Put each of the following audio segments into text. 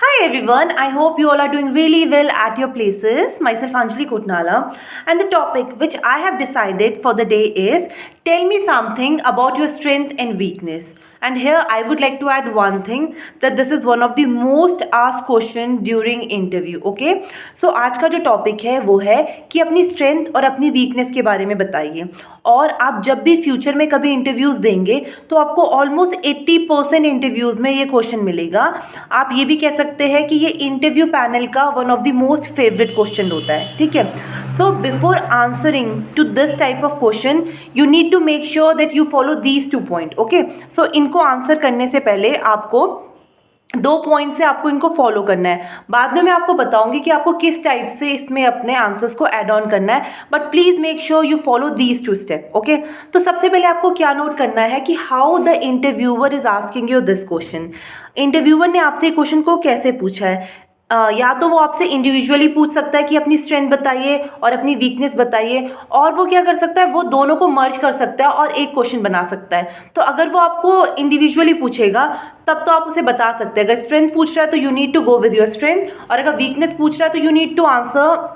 Hi everyone, I hope you all are doing really well at your places. Myself Anjali Kotnala, and the topic which I have decided for the day is tell me something about your strength and weakness. And here I would like to add one thing that this is one of the most asked question during interview. Okay, so आज का जो topic है वो है कि अपनी strength और अपनी वीकनेस के बारे में बताइए। और आप जब भी फ्यूचर में कभी इंटरव्यूज़ देंगे तो आपको ऑलमोस्ट 80% इंटरव्यूज़ में ये क्वेश्चन मिलेगा। आप ये भी कह सकते हैं कि ये इंटरव्यू पैनल का one of the most favourite question होता है, ठीक है। So before answering to this type of question you need to make sure that you follow these 2 point. Okay, so इनको आंसर करने से पहले आपको 2 पॉइंट से आपको इनको फॉलो करना है। बाद में मैं आपको बताऊंगी कि आपको किस टाइप से इसमें अपने आंसर्स को ऐड ऑन करना है, but please make sure you follow these 2 step. Okay, तो सबसे पहले आपको क्या नोट करना है कि how the interviewer is asking you this question. Interviewer ने आपसे क्वेश्चन को कैसे पूछा है। या तो वो आपसे इंडिविजुअली पूछ सकता है कि अपनी स्ट्रेंथ बताइए और अपनी वीकनेस बताइए, और वो क्या कर सकता है, वो दोनों को मर्ज कर सकता है और एक क्वेश्चन बना सकता है। तो अगर वो आपको इंडिविजुअली पूछेगा तब तो आप उसे बता सकते हैं। अगर स्ट्रेंथ पूछ रहा है तो you need to go with your strength, और अगर वीकनेस पूछ रहा है तो you need to answer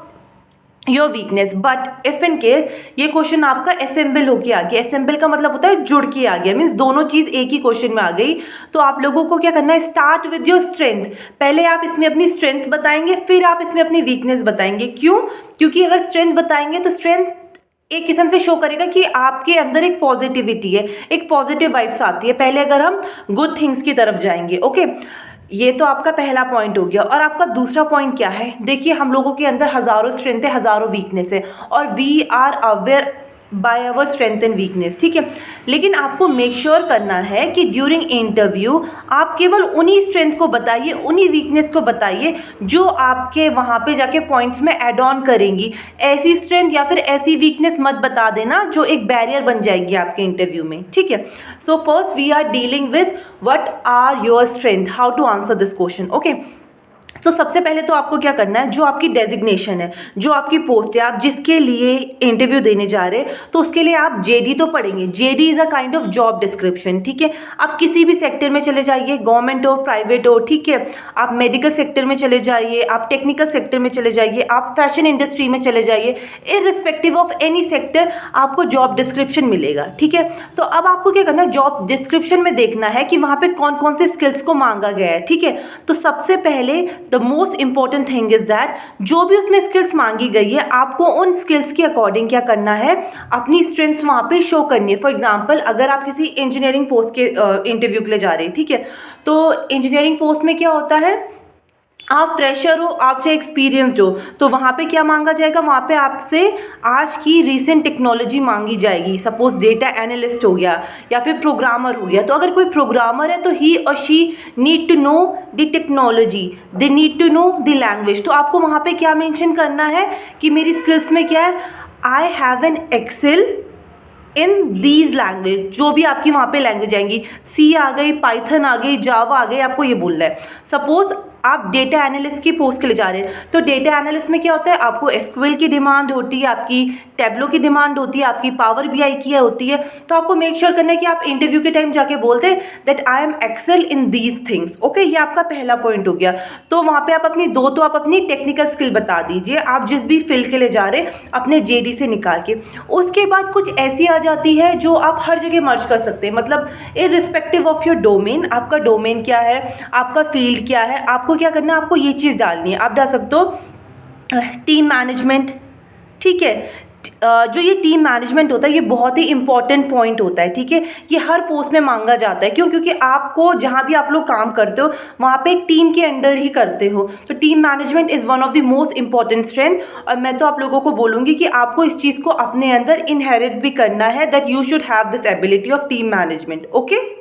your weakness. But if in case ये क्वेश्चन आपका असेंबल होके आ गया, असेंबल का मतलब होता है जुड़ के आ गया, मीन्स दोनों चीज एक ही क्वेश्चन में आ गई, तो आप लोगों को क्या करना है, स्टार्ट विद योर स्ट्रेंथ। पहले आप इसमें अपनी स्ट्रेंथ बताएंगे, फिर आप इसमें अपनी वीकनेस बताएंगे। क्यों? क्योंकि अगर स्ट्रेंथ बताएंगे तो स्ट्रेंथ एक किस्म से शो करेगा कि आपके अंदर एक पॉजिटिविटी है, एक पॉजिटिव वाइब्स आती है। पहले अगर हम गुड थिंग्स की तरफ जाएंगे। ओके, ये तो आपका पहला पॉइंट हो गया। और आपका दूसरा पॉइंट क्या है, देखिए हम लोगों के अंदर हज़ारों स्ट्रेंथ है, हज़ारों वीकनेस है, और we are aware by our strength and weakness, ठीक है। लेकिन आपको मेक श्योर करना है कि ड्यूरिंग इंटरव्यू आप केवल उन्हीं स्ट्रेंथ को बताइए, उन्हीं वीकनेस को बताइए जो आपके वहाँ पे जाके पॉइंट्स में एड ऑन करेंगी। ऐसी स्ट्रेंथ या फिर ऐसी वीकनेस मत बता देना जो एक बैरियर बन जाएगी आपके इंटरव्यू में, ठीक है। So first we are dealing with what are your strength, how to answer this question. Okay, तो सबसे पहले तो आपको क्या करना है, जो आपकी डेजिग्नेशन है, जो आपकी पोस्ट है, आप जिसके लिए इंटरव्यू देने जा रहे हैं, तो उसके लिए आप जेडी तो पढ़ेंगे। JD is a kind of job description, ठीक है। आप किसी भी सेक्टर में चले जाइए, गवर्नमेंट हो, प्राइवेट हो, ठीक है। आप मेडिकल सेक्टर में चले जाइए, आप टेक्निकल सेक्टर में चले जाइए, आप फैशन इंडस्ट्री में चले जाइए, इररिस्पेक्टिव ऑफ एनी सेक्टर आपको जॉब डिस्क्रिप्शन मिलेगा, ठीक है। तो अब आपको क्या करना है, जॉब डिस्क्रिप्शन में देखना है कि वहाँ पे कौन कौन से स्किल्स को मांगा गया है, ठीक है। तो सबसे पहले the most important thing is that जो भी उसमें स्किल्स मांगी गई है, आपको उन स्किल्स के अकॉर्डिंग क्या करना है, अपनी स्ट्रेंथ्स वहाँ पे शो करनी है। फॉर एग्जांपल अगर आप किसी इंजीनियरिंग पोस्ट के इंटरव्यू के लिए जा रहे हैं, ठीक है, तो इंजीनियरिंग पोस्ट में क्या होता है, आप फ्रेशर हो, आप चाहे एक्सपीरियंस्ड हो, तो वहाँ पे क्या मांगा जाएगा, वहाँ पे आपसे आज की रीसेंट टेक्नोलॉजी मांगी जाएगी। सपोज डेटा एनालिस्ट हो गया या फिर प्रोग्रामर हो गया, तो अगर कोई प्रोग्रामर है तो he or she need to know the technology, they need to know the language. तो आपको वहाँ पे क्या मेंशन करना है कि मेरी स्किल्स में क्या है, I have an excel in these language, जो भी आपकी वहाँ पे लैंग्वेज आएंगी, सी आ गई, पाइथन आ गई, जावा आ गई, आपको ये बोलना है। सपोज आप डेटा एनालिस्ट की पोस्ट के लिए जा रहे हैं, तो डेटा एनालिस्ट में क्या होता है, आपको एसक्यूएल की डिमांड होती है, आपकी टैब्लो की डिमांड होती है, आपकी पावर बीआई की होती है। तो आपको मेक श्योर करना है कि आप इंटरव्यू के टाइम जाके बोलते हैं that I am excel in these things. Okay, ये आपका पहला पॉइंट हो गया। तो वहाँ पे आप अपनी तो आप अपनी टेक्निकल स्किल बता दीजिए, आप जिस भी फील्ड के लिए जा रहे हैं अपने जेडी से निकाल के। उसके बाद कुछ ऐसी आ जाती है जो आप हर जगह मर्ज कर सकते हैं, मतलब इररिस्पेक्टिव ऑफ योर डोमेन, आपका डोमेन क्या है, आपका फील्ड क्या है, आपको क्या करना है, आपको ये चीज़ डालनी है। आप डाल सकते हो टीम मैनेजमेंट, ठीक है। जो ये टीम मैनेजमेंट होता है ये बहुत ही इंपॉर्टेंट पॉइंट होता है, ठीक है। ये हर पोस्ट में मांगा जाता है। क्यों? क्योंकि आपको जहाँ भी आप लोग काम करते हो वहाँ पे एक टीम के अंडर ही करते हो, तो team management is one of the most important strength. और मैं तो आप लोगों को बोलूँगी कि आपको इस चीज़ को अपने अंदर इनहेरिट भी करना है, that you should have this ability of team management. Okay,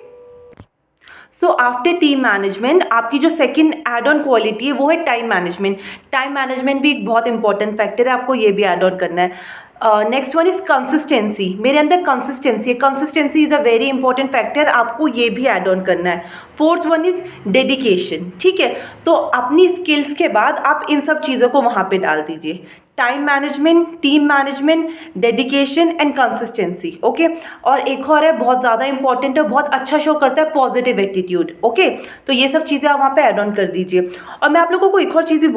so after team management आपकी जो सेकंड एड ऑन क्वालिटी है वो है टाइम मैनेजमेंट। टाइम मैनेजमेंट भी एक बहुत इंपॉर्टेंट फैक्टर है, आपको ये भी एड ऑन करना है। Next one is consistency. मेरे अंदर कंसिस्टेंसी है, consistency is a very important factor, आपको ये भी ऐड ऑन करना है। फोर्थ वन इज डेडिकेशन, ठीक है। तो अपनी स्किल्स के बाद आप इन सब चीज़ों को वहाँ पे डाल दीजिए। Time management, team management, dedication and consistency. Okay, और एक और है बहुत ज़्यादा इंपॉर्टेंट है, बहुत अच्छा शो करता है पॉजिटिव एटीट्यूड। ओके, तो ये सब चीज़ें आप वहाँ पे ऐड ऑन कर दीजिए। और मैं आप लोगों को एक और चीज़ भी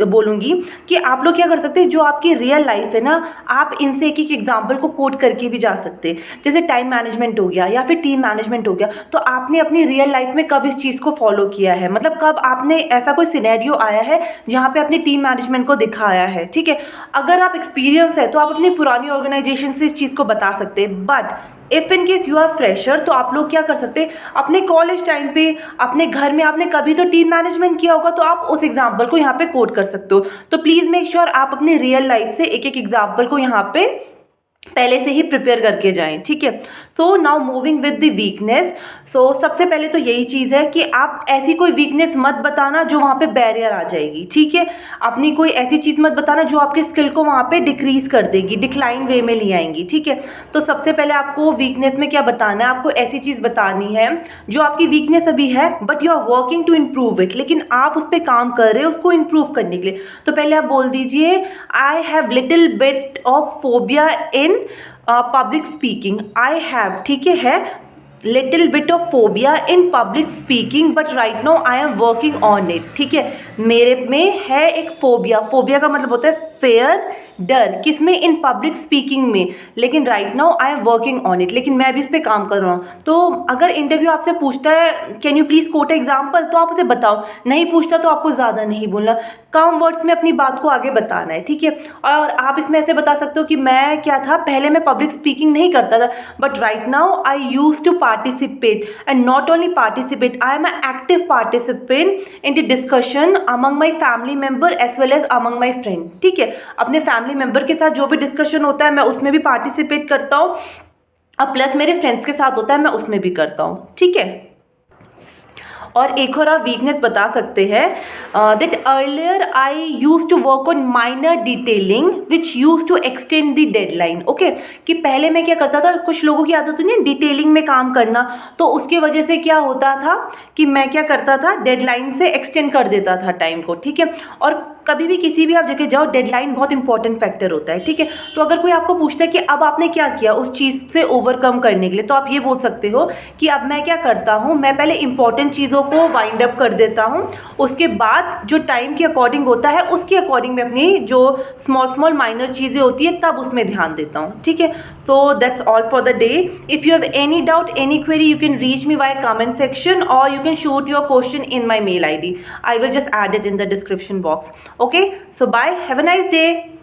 बोलूँगी कि आप लोग क्या कर सकते हैं, जो आपकी रियल लाइफ है ना, आप इनसे एक एक एग्जाम्पल को कोट करके भी जा सकते हैं। जैसे टाइम मैनेजमेंट हो गया या फिर टीम मैनेजमेंट हो गया, तो आपने अपनी रियल लाइफ में कब इस चीज़ को फॉलो किया है, मतलब कब आपने ऐसा कोई सिनेरियो आया है जहाँ पे अपनी टीम मैनेजमेंट को दिखाया है। ठीक है, अगर आप एक्सपीरियंस है तो आप अपनी पुरानी ऑर्गेनाइजेशन से इस चीज़ को बता सकते हैं। But if in case you are fresher, तो आप लोग क्या कर सकते हैं, अपने कॉलेज टाइम पे, अपने घर में आपने कभी तो टीम मैनेजमेंट किया होगा, तो आप उस एग्जाम्पल को यहाँ पे कोट कर सकते हो। तो प्लीज़ मेक श्योर आप अपनी रियल लाइफ से एक एक एग्जाम्पल को यहाँ पे पहले से ही प्रिपेयर करके जाएं। ठीक है, so now moving with the weakness. So सबसे पहले तो यही चीज़ है कि आप ऐसी कोई वीकनेस मत बताना जो वहाँ पे बैरियर आ जाएगी। ठीक है, अपनी कोई ऐसी चीज़ मत बताना जो आपके स्किल को वहाँ पे डिक्रीज कर देगी, डिक्लाइन वे में ले आएंगी। ठीक है, तो सबसे पहले आपको वीकनेस में क्या बताना है, आपको ऐसी चीज़ बतानी है जो आपकी वीकनेस अभी है but you are working to improve it, लेकिन आप उस पर काम कर रहे हो उसको इम्प्रूव करने के लिए। तो पहले आप बोल दीजिए, I have little bit of phobia in public speaking. I have, ठीक है, little bit of phobia in public speaking but right now I am working on it. ठीक है, मेरे में है एक फोबिया, फोबिया का मतलब होता है फेयर, डर, किसमें, इन पब्लिक स्पीकिंग में, लेकिन right now I am working on it, लेकिन मैं भी इस पर काम कर रहा हूँ। तो अगर इंटरव्यू आपसे पूछता है can you please quote example, तो आप उसे बताओ, नहीं पूछता तो आपको ज़्यादा नहीं बोलना, कम वर्ड्स में अपनी बात को आगे बताना है। ठीक है, और आप इसमें ऐसे बता सकते हो कि मैं क्या था, पहले मैं पब्लिक स्पीकिंग नहीं करता था but right now I use to participate and not only participate, I am an active participant in the discussion among my family member as well as among my friend। ठीक है, अपने family member के साथ जो भी discussion होता है मैं उसमें भी पार्टिसिपेट करता हूँ, और प्लस मेरे फ्रेंड्स के साथ होता है मैं उसमें भी करता हूँ। ठीक है, और एक और आप वीकनेस बता सकते हैं, that earlier I use to work on minor detailing which use to extend the deadline. Okay, कि पहले मैं क्या करता था, कुछ लोगों की आदत होती है डिटेलिंग में काम करना, तो उसके वजह से क्या होता था कि मैं क्या करता था, डेडलाइन से एक्सटेंड कर देता था टाइम को। ठीक है, और कभी भी किसी भी आप जगह जाओ, डेडलाइन बहुत इंपॉर्टेंट फैक्टर होता है। ठीक है, तो अगर कोई आपको पूछता है कि अब आपने क्या किया उस चीज़ से ओवरकम करने के लिए, तो आप ये बोल सकते हो कि अब मैं क्या करता हूँ, मैं पहले इंपॉर्टेंट चीज़ों को वाइंड अप कर देता हूँ, उसके बाद जो टाइम के अकॉर्डिंग होता है उसके अकॉर्डिंग मैं अपनी जो स्मॉल माइनर चीज़ें होती है तब उसमें ध्यान देता हूँ। ठीक है, so that's all for the day. If you have any doubt, any query, you can reach me via comment section और you can shoot your question in my mail ID. I will just add it in the description box. Okay, so bye, have a nice day.